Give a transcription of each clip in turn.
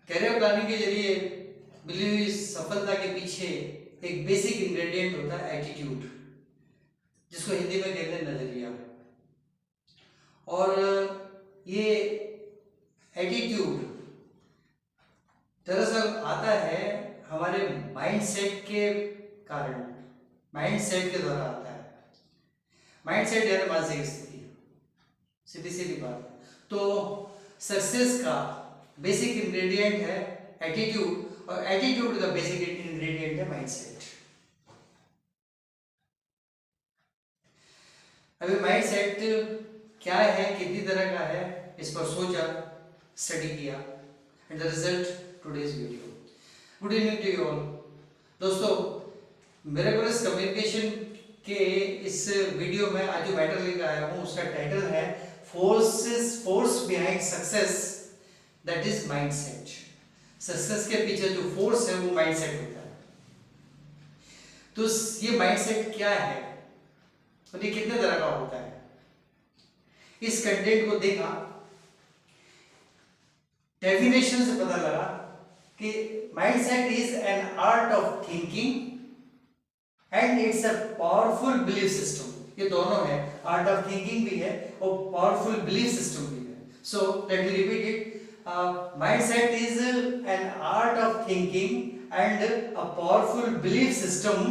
Career planning के जरिए मिली हुई सफलता के पीछे एक बेसिक इंग्रेडिएंट होता है एटीट्यूड, जिसको हिंदी में कहते हैं नजरिया। और ये एटीट्यूड दरअसल आता है हमारे माइंडसेट के कारण, माइंडसेट के द्वारा आता है। माइंडसेट यानी मानसिक स्थिति, सीधी सीधी बात। तो सक्सेस का बेसिक इंग्रेडिएंट है एटीट्यूड, और एटीट्यूड का बेसिक इंग्रेडिएंट है माइंडसेट। अभी माइंडसेट क्या है, कितनी तरह का है, इस पर सोचा, स्टडी किया, and the result today's video. Good evening to you all. दोस्तों, मिरेकल्स कम्युनिकेशन के इस वीडियो में आज जो मैटर लेकर आया हूँ उसका टाइटल है force behind success, that is mindset. Success के पीछे जो फोर्स है वो माइंडसेट होता है। तो ये माइंडसेट क्या है और ये कितने तरह का होता है, इस कंटेंट को देखा, डेफिनेशन से पता लगा कि mindset is an art of thinking and it's a powerful belief system. ये दोनों है, आर्ट ऑफ थिंकिंग भी है और पावरफुल बिलीफ सिस्टम भी है। So let me repeat it, mindset is an art of thinking and a powerful belief system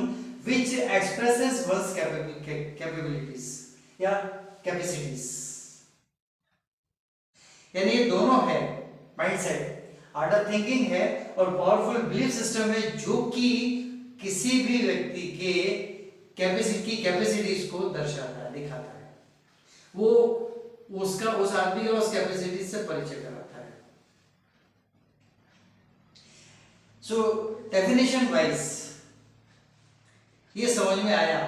which expresses one's capabilities या capacities। यानी ये दोनों है, mindset आर्ट ऑफ थिंकिंग है और पावरफुल बिलीफ सिस्टम है, जो कि किसी भी व्यक्ति के कैपेसिटीज को दर्शाता है, दिखाता है। वो उसका, उस आदमी का उस कैपेसिटी से परिचय कराता है। सो डेफिनेशन वाइज ये समझ में आया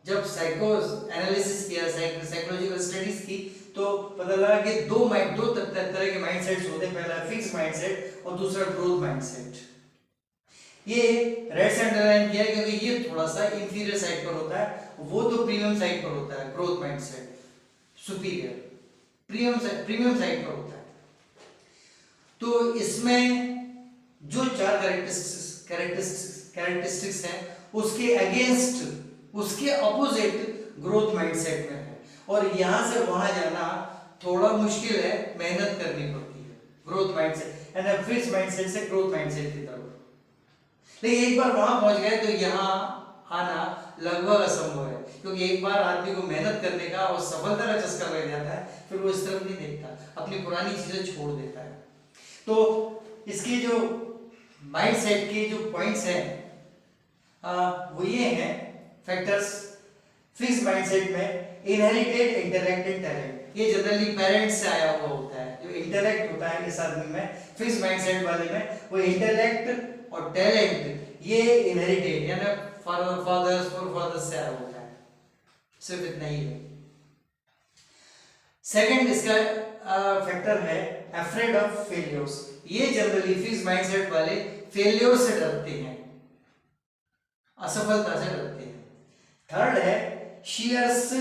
जब साइको एनालिसिस किया, साइकोलॉजिकल स्टडीज की, तो पता लगा कि दो तरह के माइंडसेट्स होते हैं। पहला फिक्स माइंडसेट और दूसरा ग्रोथ माइंडसेट। ये रेड से अंडरलाइन किया क्योंकि ये थोड़ा सा इंफीरियर साइड पर होता है, वो तो प्रीमियम साइड पर होता है। Growth mindset superior, premium side पर होता है। तो इसमें जो चार कैरेक्टरिस्टिक्स हैं उसके अगेंस्ट, उसके अपोजिट ग्रोथ माइंडसेट में है, और यहां से वहां जाना थोड़ा मुश्किल है, मेहनत करनी पड़ती है growth mindset and fix mindset से ग्रोथ माइंडसेट की तरफ। लेकिन एक बार वहां पहुंच गए तो यहां आना लगभग असंभव है, क्योंकि एक बार आदमी को मेहनत करने का और सफलता का चस्का लग जाता है, फिर वो इस तरफ नहीं देखता, अपनी पुरानी चीजें छोड़ देता है। तो इसके जो माइंडसेट के जो पॉइंट्स हैं वो ये हैं फैक्टर्स। फिक्स माइंडसेट में इनहेरिटेड इंटेलेक्ट एंड टैलेंट, ये जनरली पेरेंट्स से आया हुआ होता है। जो इंटेलेक्ट होता है इस आदमी में, फिक्स माइंडसेट वाले में, वो इंटेलेक्ट और टैलेंट ये इनहेरिटेड यानी फादर्स से आया होता है। सिर्फ इतना ही है। सेकंड इसका फैक्टर है अफ्रेड ऑफ फेलियर्स। ये जनरली फिक्स माइंडसेट वाले फेलियर से डरते हैं, असफलता से डरते हैं। थर्ड है शियर्स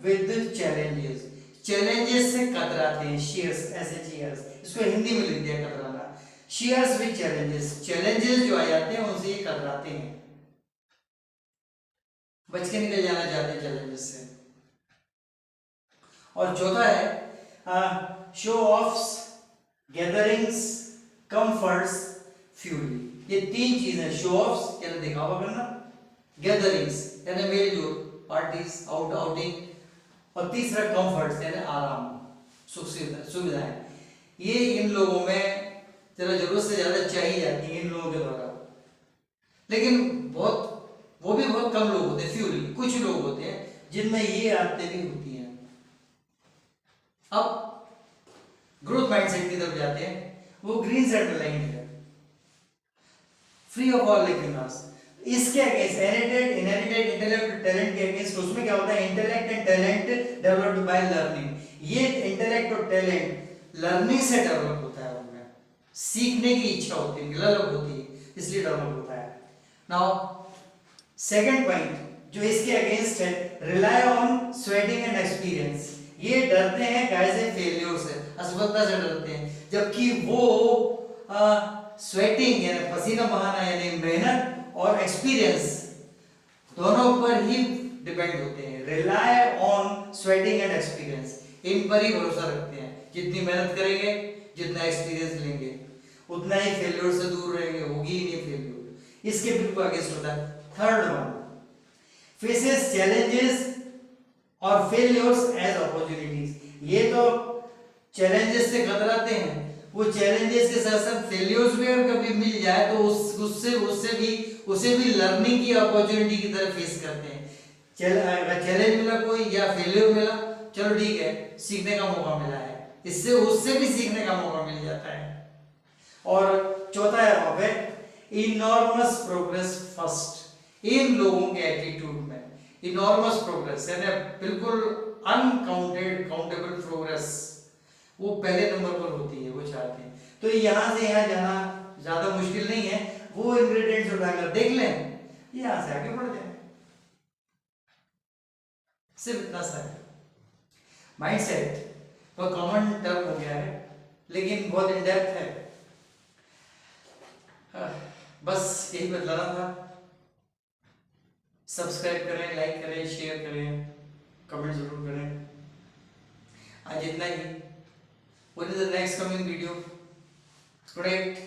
विद चैलेंजेस, चैलेंजेस से कतराते हैं। शियर्स, ऐसे चीयर्स, इसको हिंदी में लिख दिया कतराना। शियर्स विद चैलेंजेस, चैलेंजेस जो आ जाते हैं उनसे ये कतराते हैं, बच के निकल जाना चाहते हैं चैलेंजेस से। और चौथा है show offs, gatherings, comforts, fury. ये तीन चीजें, शो ऑफ्स यानी दिखावा करना, गैदरिंग्स यानी मेल जोल, पार्टीज, आउटिंग, और तीसरा कंफर्ट्स यानी आराम, सुख सुविधाएं। ये इन लोगों में जरा जरूरत से ज्यादा चाहिए जाती है इन लोगों के द्वारा, लेकिन वो भी बहुत कम लोग होते हैं, फ्यूरी, कुछ लोग होते हैं जिनमें ये आदतें भी होती हैं। अब ग्रोथ माइंडसेट की तरफ जाते हैं, वो ग्रीन से अंडरलाइन है, फ्री ऑफ ऑल लेकिनास। इसके अगेंस्ट इनहेरिटेड इंटेलेक्ट टैलेंट के अगेंस्ट उसमें क्या होता है, intellect and talent developed by learning. ये इंटेलेक्ट और टैलेंट लर्निंग से डेवलप होता है, उनमें सीखने की इच्छा होती है, डेवलप होती है, इसलिए डेवलप होता है। नाउ सेकंड पॉइंट जो इसके अगेंस्ट है, rely on sweating and experience. ये डरते हैं कैसे, फेलियर से, असफलता से डरते हैं, जबकि वो स्वेटिंग यानी पसीना बहाना यानी मेहनत और एक्सपीरियंस दोनों पर ही डिपेंड होते हैं। Rely on sweating and experience, इन पर ही भरोसा रखते हैं। जितनी मेहनत करेंगे, जितना एक्सपीरियंस लेंगे, उतना ही फेल्योर से दूर रहेंगे, होगी ही नहीं फेल्योर। इसके बिल्कुल अगेंस्ट होता है थर्ड वन, फेसेस चैलेंजेस और फेल्योर्स एज अपॉर्चुनिटीज। ये तो चैलेंजेस से घबराते हैं, वो चैलेंजेस के साथ साथ फेल्योर्स भी अगर कभी मिल जाए तो उसे भी लर्निंग की अपॉर्चुनिटी की तरह फेस करते हैं। चैलेंज मिला कोई या फेल्योर मिला, चलो ठीक है, सीखने का मौका मिला है, इससे उससे भी सीखने का मौका मिल जाता है। और चौथा है वहां पे इनॉर्मस प्रोग्रेस फर्स्ट। इन लोगों के एटीट्यूड में इनॉर्मस प्रोग्रेस यानी बिल्कुल अनकाउंटेड काउंटेबल प्रोग्रेस वो पहले नंबर पर होती है, वो चाहते हैं। तो यहां से यहां जाना ज्यादा मुश्किल नहीं है, वो इंग्रेडिएंट्स उठाकर देख लें, यहां से आगे बढ़ जाए, सिर्फ इतना सा है। माइंडसेट वो कॉमन टर्म हो गया है लेकिन बहुत इन डेप्थ है। बस यही बतलाना था। सब्सक्राइब करें, लाइक करें, शेयर करें, कमेंट जरूर करें। आज इतना ही। What is the next coming video? Great.